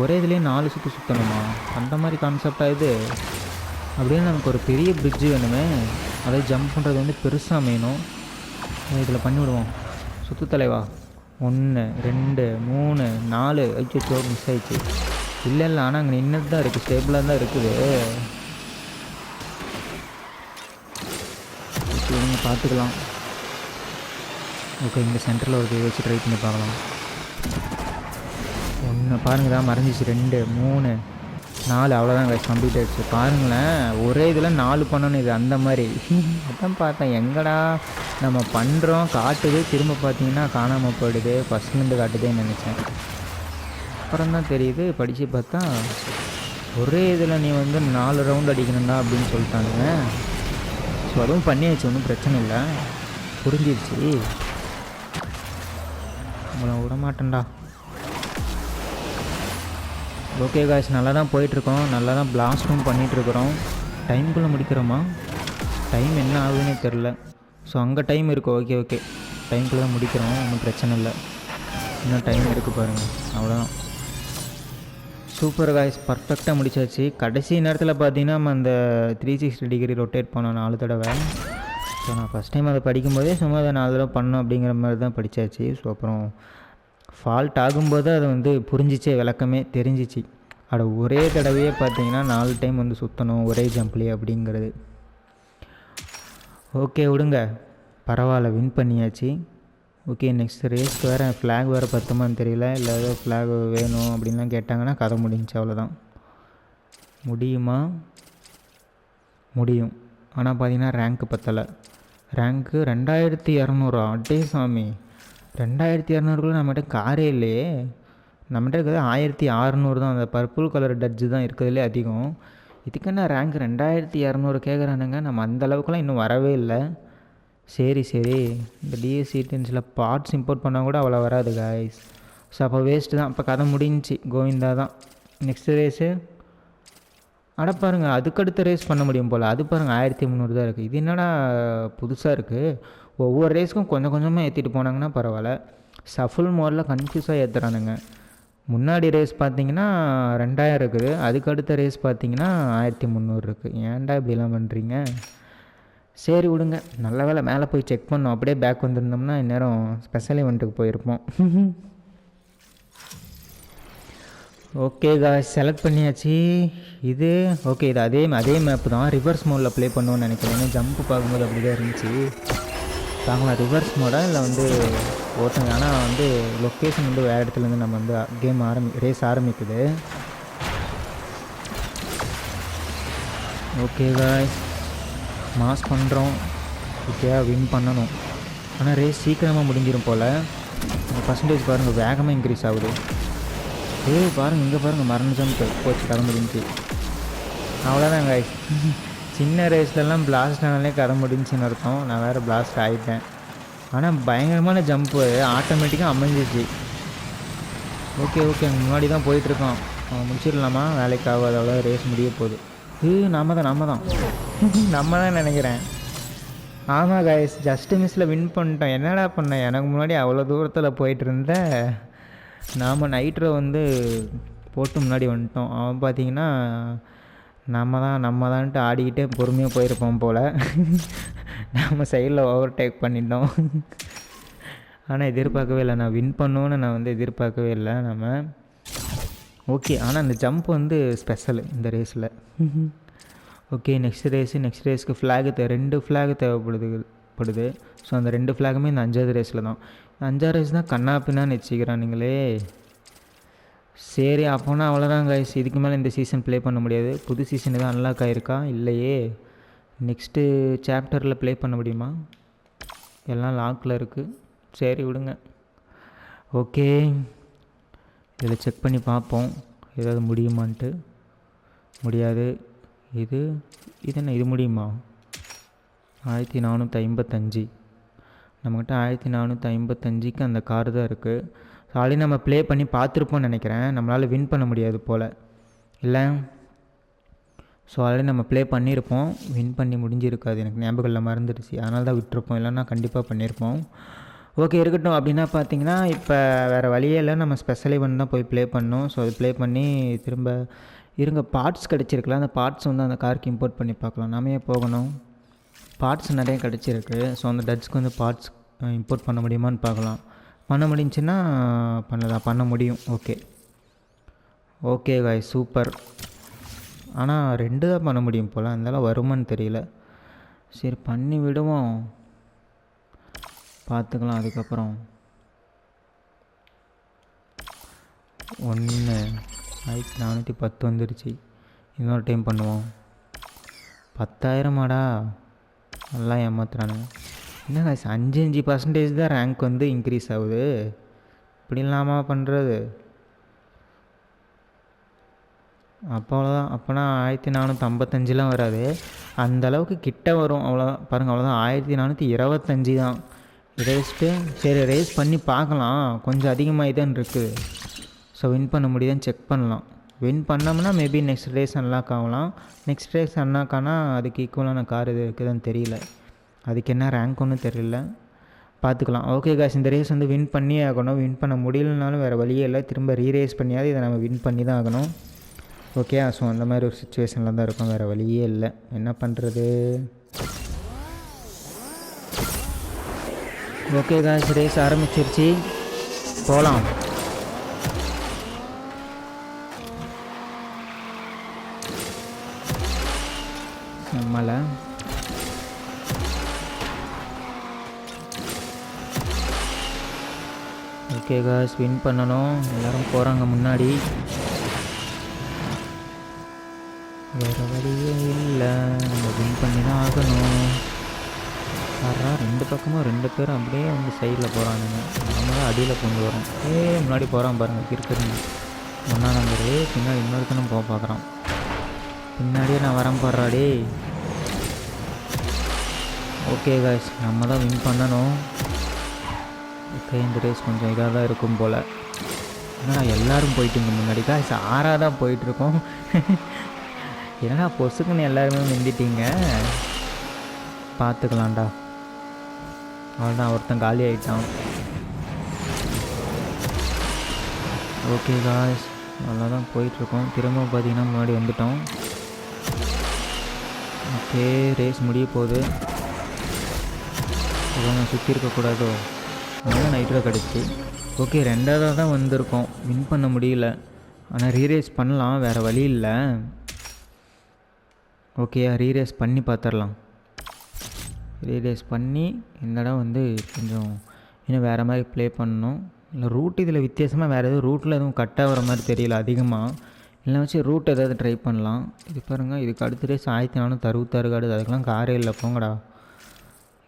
ஒரே இதுலேயே 4 சுற்று சுற்றணுமா? அந்த மாதிரி கான்செப்டாக இது? அப்படின்னு நமக்கு ஒரு பெரிய பிரிட்ஜு வேணுமே. அதை ஜம்ப் பண்ணுறது வந்து பெருசாக வேணும். இதில் பண்ணிவிடுவோம். சுற்று தலைவா. 1 2 3 4. ஐயோ மிஸ் ஆயிடுச்சு. இல்லை ஆனால் அங்கே நின்றுட்டு தான் இருக்குது, ஸ்டேபிளாக தான் இருக்குது. நீங்கள் பார்த்துக்கலாம். ஓகே இங்கே சென்டரில் ஒரு வச்சு ட்ரை பண்ணி பார்க்கலாம். 1 பாருங்கள் தான் மறைஞ்சிச்சு. 2 3 4 அவ்வளோதான் கைஸ் கம்ப்ளீட் ஆகிடுச்சு. பாருங்களேன் ஒரே இதில் 4 பண்ணணும். இது அந்த மாதிரி அதான் பார்த்தேன். எங்கடா நம்ம பண்ணுறோம் காட்டுது, திரும்ப பார்த்தீங்கன்னா காணாமல் போயிடுது, ஃபஸ்ட்லேருந்து காட்டுதேன்னு நினச்சேன். அப்புறம் தான் தெரியுது படித்து பார்த்தா ஒரே இதில் நீ வந்து 4 ரவுண்ட் அடிக்கணும்டா அப்படின்னு சொல்லிட்டாங்க. ஸோ அதுவும் பண்ணியாச்சு, ஒன்றும் பிரச்சனை இல்லை, புரிஞ்சிருச்சு. உங்களை விடமாட்டேன்டா. ஓகே காய்ஸ் நல்லா தான் போயிட்டுருக்கோம், நல்லா தான் பிளாஸ்ட்டும் பண்ணிகிட்ருக்குறோம். டைம்குள்ளே முடிக்கிறோமா? டைம் என்ன ஆகுதுன்னே தெரில. ஸோ அங்கே டைம் இருக்குது. ஓகே ஓகே டைம்குள்ளே தான் முடிக்கிறோம், ஒன்றும் பிரச்சனை இல்லை. இன்னும் டைம் இருக்குது பாருங்கள், அவ்வளோதான். சூப்பர் காய்ஸ் பர்ஃபெக்டாக முடிச்சாச்சு. கடைசி நேரத்தில் பார்த்தீங்கன்னா நம்ம அந்த 360 டிகிரி ரொட்டேட் பண்ணோம் 4 தடவை. ஸோ நான் ஃபஸ்ட் டைம் அதை படிக்கும்போதே சும்மா அதை 4 தடவை பண்ணோம் அப்படிங்கிற மாதிரி தான் படித்தாச்சு. ஸோ அப்புறம் ஃபால்ட் ஆகும்போது அதை வந்து புரிஞ்சிச்சே, விளக்கமே தெரிஞ்சிச்சு. அட ஒரே தடவையே பார்த்தீங்கன்னா 4 டைம் வந்து சுற்றணும் ஒரே ஜம்ப்லேயே அப்படிங்கிறது. ஓகே விடுங்க பரவாயில்ல, வின் பண்ணியாச்சு. ஓகே நெக்ஸ்ட் ரேஸ்க்கு வேறு ஃப்ளாக் வேறு பத்துமான்னு தெரியல, இல்லை ஏதோ ஃப்ளாக் வேணும் அப்படின்லாம் கேட்டாங்கன்னா கதை முடிஞ்சு அவ்வளோதான். முடியுமா? முடியும். ஆனால் பார்த்தீங்கன்னா ரேங்க்கு பத்தலை. ரேங்க்கு 2200. அட்டே சாமி, 2200 நம்மகிட்ட காரே இல்லையே. நம்மகிட்ட இருக்கிறது 1600 தான். அந்த பர்பிள் கலர் டட்ஜு தான் இருக்கிறதுலே அதிகம். இதுக்குன்னா ரேங்க் 2200 கேட்குறானுங்க. நம்ம அந்தளவுக்குலாம் இன்னும் வரவே இல்லை. சரி இந்த டிஎஸ் E10sல பார்ட்ஸ் இம்போர்ட் பண்ணால் கூட அவ்வளோ வராது காய்ஸ். ஸோ அப்போ வேஸ்ட்டு தான். இப்போ கதை முடிஞ்சிச்சு, கோவிந்தா தான். நெக்ஸ்ட்டு ரேஸு அட பாருங்கள், அதுக்கடுத்த ரேஸ் பண்ண முடியும் போல். அது பாருங்கள் 1300 தான் இருக்குது. இது என்னடா புதுசாக இருக்குது. ஒவ்வொரு ரேஸுக்கும் கொஞ்சம் கொஞ்சமாக ஏற்றிட்டு போனாங்கன்னா பரவாயில்ல. சஃபுல் மோடில் கன்ஃபியூஸாக ஏற்றுறானுங்க. முன்னாடி ரேஸ் பார்த்தீங்கன்னா 2000 இருக்குது, அதுக்கடுத்த ரேஸ் பார்த்தீங்கன்னா 1300 இருக்குது. ஏன்டா இப்படிலாம் பண்ணுறீங்க? சரி விடுங்க, நல்ல வேலை மேலே போய் செக் பண்ணோம். அப்படியே பேக் வந்திருந்தோம்னா இந்நேரம் ஸ்பெஷல் ஈவெண்ட்டுக்கு போயிருப்போம். ஓகே காய்ஸ் செலக்ட் பண்ணியாச்சு. இது ஓகே, இது அதே மேப்பு தான். ரிவர்ஸ் மோடில் ப்ளே பண்ணுவோன்னு நினைக்கிறேன். ஜம்ப்பு பார்க்கும்போது அப்படி தான் இருந்துச்சு. தாங்களா ரிவர்ஸ் மோடாக இல்லை வந்து ஓட்டுங்க. ஆனால் வந்து லொக்கேஷன் வந்து வேறு இடத்துலேருந்து நம்ம வந்து கேம் ரேஸ் ஆரம்பிக்குது. ஓகே காய்ஸ் மாஸ் பண்ணுறோம். ஓகே வின் பண்ணணும். ஆனால் ரேஸ் சீக்கிரமாக முடிஞ்சிடும் போல். அந்த பர்சன்டேஜ் பாருங்கள் வேகமாக இன்க்ரீஸ் ஆகுது. பாருங்கள் இங்கே பாருங்கள் மரண ஜம்ப் போச்சு, கதை முடிஞ்சு. அவ்வளோதான் காய்ஸ். சின்ன ரேஸ்லலாம் பிளாஸ்ட் ஆனாலே கதை முடிஞ்சுன்னு அர்த்தம். நான் வேறு பிளாஸ்ட் ஆகிட்டேன். ஆனால் பயங்கரமான ஜம்ப்பு ஆட்டோமேட்டிக்காக அமைஞ்சிச்சு. ஓகே அங்கே முன்னாடி தான் போயிட்டுருக்கோம். முடிச்சிடலாமா? வேலைக்கு ஆகாது, அவ்வளோ ரேஸ் முடிய போகுது. நம்ம தான் நினைக்கிறேன். ஆமாம் கைஸ், ஜஸ்ட்டு மிஸ்ஸில் வின் பண்ணிட்டோம். என்னடா பண்ணேன், எனக்கு முன்னாடி அவ்வளோ தூரத்தில் போயிட்டு இருந்த நாம் நைட்ரோ வந்து போட்டு முன்னாடி வந்துட்டோம். அவன் பார்த்தீங்கன்னா நம்ம தான்ட்டு ஆடிக்கிட்டே பொறுமையாக போயிருப்போம் போல். நம்ம சைடில் ஓவர்டேக் பண்ணிட்டோம். ஆனால் எதிர்பார்க்கவே இல்லை, நான் வின் பண்ணுவோன்னு நான் வந்து எதிர்பார்க்கவே இல்லை நம்ம. ஓகே, ஆனால் அந்த ஜம்ப் வந்து ஸ்பெஷல் இந்த ரேஸில். ஓகே, நெக்ஸ்ட் ரேஸுக்கு ஃப்ளாகு 2 ஃப்ளாகு தேவைப்படுது. ஸோ அந்த 2 ஃப்ளாகுமே இந்த 5வது ரேஸில் தான். 5வது ரேஸ் தான் கண்ணா பின்னான்னு வச்சுக்கிறானுங்களே. சரி, அப்போனா அவ்வளோதான் கைஸ். இதுக்கு மேலே இந்த சீசன் ப்ளே பண்ண முடியாது. புது சீசன் எதாவது அன்லாக் ஆகிருக்கா? இல்லையே. நெக்ஸ்ட்டு சாப்டரில் ப்ளே பண்ண முடியுமா? எல்லாம் லாக்கில் இருக்குது. சரி விடுங்க. ஓகே, இதில் செக் பண்ணி பார்ப்போம் ஏதாவது முடியுமான்ட்டு. முடியாது. இது என்ன, இது முடியுமா? 1455. நம்மக்கிட்ட 1455க்கு அந்த கார் தான் இருக்குது. ஸோ ஆல்ரெடி நம்ம ப்ளே பண்ணி பார்த்துருப்போம்னு நினைக்கிறேன். நம்மளால் வின் பண்ண முடியாது போல், இல்லை? ஸோ ஆல்ரெடி நம்ம ப்ளே பண்ணியிருப்போம், வின் பண்ணி முடிஞ்சிருக்காது. எனக்கு ஞாபகத்தில் மறந்துடுச்சு, அதனால தான் விட்டுருப்போம். இல்லைன்னா கண்டிப்பாக பண்ணியிருப்போம். ஓகே, இருக்கட்டும். அப்படின்னா பார்த்தீங்கன்னா இப்போ வேறு வழியே இல்லை, நம்ம ஸ்பெஷல் ஈவெண்ட் தான் போய் ப்ளே பண்ணோம். ஸோ அது ப்ளே பண்ணி திரும்ப பார்ட்ஸ் கிடச்சிருக்கலாம். அந்த பார்ட்ஸ் வந்து அந்த காருக்கு இம்போர்ட் பண்ணி பார்க்கலாம். நாமே போகணும். பார்ட்ஸ் நிறைய கிடச்சிருக்கு. ஸோ அந்த டச்சுக்கு வந்து பார்ட்ஸ் இம்போர்ட் பண்ண முடியுமான்னு பார்க்கலாம். பண்ண முடிஞ்சுன்னா பண்ண முடியும். ஓகே காய், சூப்பர். ஆனால் 2 தான் பண்ண முடியும் போல், அதனால வருமானு தெரியல. சரி, பண்ணி விடுவோம், பார்த்துக்கலாம் அதுக்கப்புறம். 1410 வந்துருச்சு. இன்னொரு டைம் பண்ணுவோம். 10,000மாடா? நல்லா ஏமாத்துறானுங்க. என்ன காசு, 5% தான் ரேங்க் வந்து இன்க்ரீஸ் ஆகுது. இப்படி இல்லாமல் பண்ணுறது. அப்போ அவ்வளோதான். அப்போனா 1455 வராது, அந்தளவுக்கு கிட்ட வரும். அவ்வளோதான் பாருங்கள், அவ்வளோதான். 1425 தான். இதை வச்சுட்டு சரி ரேஸ் பண்ணி பார்க்கலாம். கொஞ்சம் அதிகமாக தான் இருக்குது. ஸோ வின் பண்ண முடியுதான்னு செக் பண்ணலாம். வின் பண்ணோம்னா மேபி நெக்ஸ்ட் ரேஸ் அன்லாக் ஆகலாம். நெக்ஸ்ட் ரேஸ் அன்லாக் ஆனால் அதுக்கு ஈக்குவலான கார் இது இருக்குதுன்னு தெரியல. அதுக்கு என்ன ரேங்க் ஒன்றும் தெரியல, பார்த்துக்கலாம். ஓகே காய்ஸ், இந்த ரேஸ் வந்து வின் பண்ணியே ஆகணும். வின் பண்ண முடியலனாலும் வேறு வழியே இல்லை, திரும்ப ரீரேஸ் பண்ணியாவது இதை நம்ம வின் பண்ணி தான் ஆகணும். ஓகே, ஸோ அந்த மாதிரி ஒரு சுச்சுவேஷனில் தான் இருக்கும், வேறு வழியே இல்லை. என்ன பண்ணுறது? ஓகே காய்ஸ், ரேஸ் ஆரம்பிச்சிருச்சு, போகலாம். நம்மள ஓகே காய்ஸ், வின் பண்ணணும். எல்லோரும் போகிறாங்க முன்னாடி, வேறு வழியே இல்லை, நம்ம வின் பண்ணி தான் ஆகணும். யாரா 2 பக்கமும் 2 பேரும் அப்படியே வந்து சைடில் போகிறானுங்க. நம்ம தான் அடியில் கொண்டு வரோம். முன்னாடி போகிறான் பாருங்கள், இருக்கிறீங்க 1ஆம் நம்பரு. பின்னாடி இன்னொருத்தனும் போக பார்க்குறான். பின்னாடியே நான் வரேன் போடுறாடே. ஓகே காய்ஸ், நம்ம தான் வின் பண்ணணும். ஓகே, இந்த ரேஸ் கொஞ்சம் இதாக தான் இருக்கும் போல். என்னடா எல்லோரும் போயிட்டுங்க முன்னாடி காய்ஸ், 6ஆக தான் போயிட்டுருக்கோம். என்னடா பொசுக்குன்னு எல்லாருமே முந்திட்டீங்க. பார்த்துக்கலாம்டா. அவ்வளோதான், ஒருத்தன் காலி ஆகிட்டான். ஓகே காய்ஸ், நல்லா தான் போயிட்டுருக்கோம். திரும்ப பார்த்தீங்கன்னா முன்னாடி வந்துட்டோம். ஓகே, ரேஸ் முடிய போகுது. நான் சுற்றி இருக்கக்கூடாதோ, நல்லா நைட்டில் கிடச்சி. ஓகே, 2ஆவதாக தான் வந்திருக்கோம், வின் பண்ண முடியல. ஆனால் ரீரேஸ் பண்ணலாம், வேறு வழி இல்லை. ஓகே, ரீரேஸ் பண்ணி பார்த்துடலாம். ரீரேஸ் பண்ணி இந்த இடம் வந்து கொஞ்சம் இன்னும் வேறு மாதிரி ப்ளே பண்ணணும். இல்லை ரூட் இதில் வித்தியாசமாக வேறு எதுவும் ரூட்டில் எதுவும் கட் ஆகிற மாதிரி தெரியல அதிகமாக. இல்லை வச்சு ரூட் ஏதாவது ட்ரை பண்ணலாம். இது பாருங்கள், இதுக்கு அடுத்த ரேஸ் 1466 காடு. அதுக்கெலாம் காரே இல்லை, போங்கடா.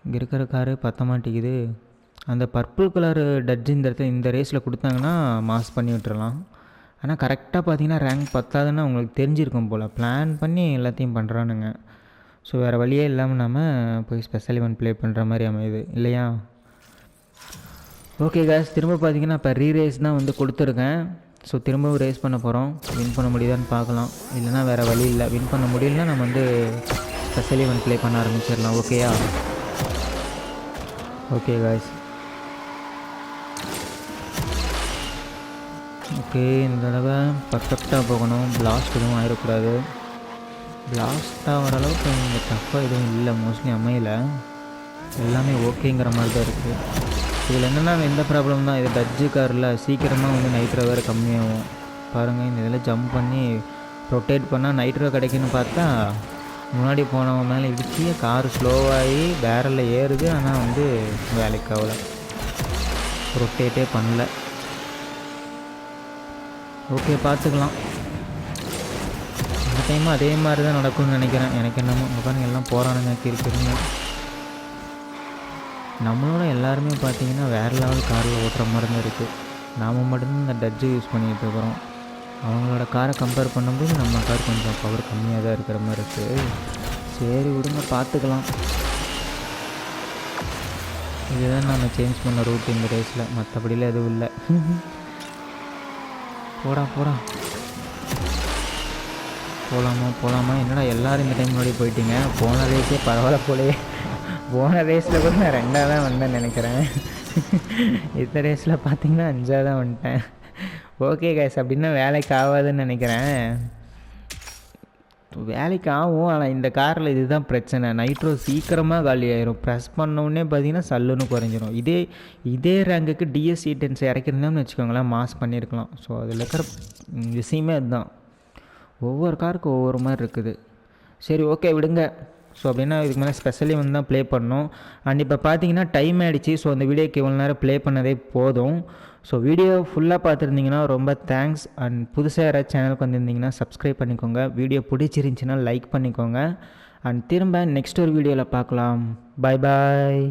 இங்கே இருக்கிற காரு பற்ற மாட்டேங்குது. அந்த பர்பிள் கலர் டட்ஜ் இந்த இடத்துல இந்த ரேஸில் கொடுத்தாங்கன்னா மாஸ் பண்ணி விட்டுறலாம். ஆனால் கரெக்டாக பார்த்தீங்கன்னா ரேங்க் 10ஆதுன்னு உங்களுக்கு தெரிஞ்சிருக்கும் போல். பிளான் பண்ணி எல்லாத்தையும் பண்ணுறானுங்க. ஸோ வேறு வழியே இல்லாமல் நம்ம போய் ஸ்பெஷல் ஈவெண்ட் ப்ளே பண்ணுற மாதிரி அமையுது இல்லையா? ஓகே காய்ஸ், திரும்ப பார்த்தீங்கன்னா இப்போ ரேஸ் தான் வந்து கொடுத்துருக்கேன். ஸோ திரும்பவும் ரேஸ் பண்ண போகிறோம். வின் பண்ண முடியுதான்னு பார்க்கலாம். இல்லைனா வேறு வழி இல்லை. வின் பண்ண முடியலன்னா நம்ம வந்து ஸ்பெஷல் ஈவெண்ட் ப்ளே பண்ண ஆரம்பிச்சிடலாம். ஓகேயா? ஓகே காய்ஸ், ஓகே இந்த தடவை பர்ஃபெக்டாக போகணும். பிளாஸ்ட் எதுவும் ஆகிடக்கூடாது. பிளாஸ்ட்டாக வர அளவுக்கு இங்கே டஃப்பாக எதுவும் இல்லை, மோஸ்ட்லி அமையலை. எல்லாமே ஓகேங்கிற மாதிரி தான் இருக்குது. இதில் என்னென்னா எந்த ப்ராப்ளம் தான், இது டஜ்ஜு காரில் சீக்கிரமாக வந்து நைட்ரோ வேறு கம்மியாகும். பாருங்கள், இந்த இதில் ஜம்ப் பண்ணி ரொட்டேட் பண்ணால் நைட்ரோ கிடைக்குன்னு பார்த்தா முன்னாடி போனவங்க மேலே இடிச்சு கார் ஸ்லோவாகி பேரலில் ஏறுது. ஆனால் வந்து வேலைக்கு ஆகலை, ரொட்டேட்டே பண்ணல. ஓகே, பார்த்துக்கலாம். இந்த டைமும் அதே மாதிரி தான் நடக்கும்னு நினைக்கிறேன். எனக்கு என்னமோ பாருங்க எல்லாம் போகிறானுங்க கிருக்குங்க. நம்மளோட எல்லாருமே பார்த்தீங்கன்னா வேறு லெவல் காரில் ஓட்டுற மாதிரி தான் இருக்குது. நாம் மட்டும்தான் இந்த டஜ்ஜு யூஸ் பண்ணிகிட்டு இருக்கிறோம். அவங்களோட காரை கம்பேர் பண்ணும்போது நம்ம கார் கொஞ்சம் பவர் கம்மியாக தான் இருக்கிற மாதிரி இருக்குது. சரி விடுங்க, பார்த்துக்கலாம். இதுதான் நம்ம சேஞ்ச் பண்ண ரூட் இந்த ரேஸில், மற்றபடியில் எதுவும் இல்லை. போடா போகலாமா என்னடா எல்லோரும் இந்த டைம் முன்னாடி போயிட்டீங்க. போன ரேஸே பரவாயில்ல போலையே. போன ரேஸில் கூட நான் 2ஆக தான் வந்தேன்னு நினைக்கிறேன். இந்த ரேஸில் பார்த்தீங்கன்னா 5ஆக தான் வந்துட்டேன். ஓகே கைஸ், அப்படின்னா வேலைக்கு ஆகாதுன்னு நினைக்கிறேன். வேலைக்கு ஆகும், ஆனால் இந்த காரில் இதுதான் பிரச்சனை. நைட்ரோ சீக்கிரமாக காலி ஆயிரும். ப்ரெஸ் பண்ணோடனே பார்த்தீங்கன்னா சல்லுன்னு குறைஞ்சிரும். இதே ரேங்குக்கு டிஎஸ்சி டென்ஸ் இறக்கிருந்தோம்னு வச்சுக்கோங்களேன், மாஸ் பண்ணியிருக்கலாம். ஸோ அதில் இருக்கிற விஷயமே அதுதான். ஒவ்வொரு காருக்கும் ஒவ்வொரு மாதிரி இருக்குது. சரி ஓகே விடுங்க. ஸோ அப்படின்னா இதுக்கு மேலே ஸ்பெஷலி வந்து தான் ப்ளே பண்ணோம். அண்ட் இப்போ பார்த்தீங்கன்னா டைம் ஆகிடுச்சு. ஸோ அந்த வீடியோக்கு இவ்வளோ நேரம் ப்ளே பண்ணதே போதும். ஸோ வீடியோ ஃபுல்லாக பார்த்துருந்தீங்கன்னா ரொம்ப தேங்க்ஸ். அண்ட் புதுசாக யாராவது சேனலுக்கு வந்திருந்தீங்கன்னா சப்ஸ்கிரைப் பண்ணிக்கோங்க. வீடியோ பிடிச்சிருந்துச்சின்னா லைக் பண்ணிக்கோங்க. அண்ட் திரும்ப நெக்ஸ்ட் ஒரு வீடியோவில் பார்க்கலாம். பாய்.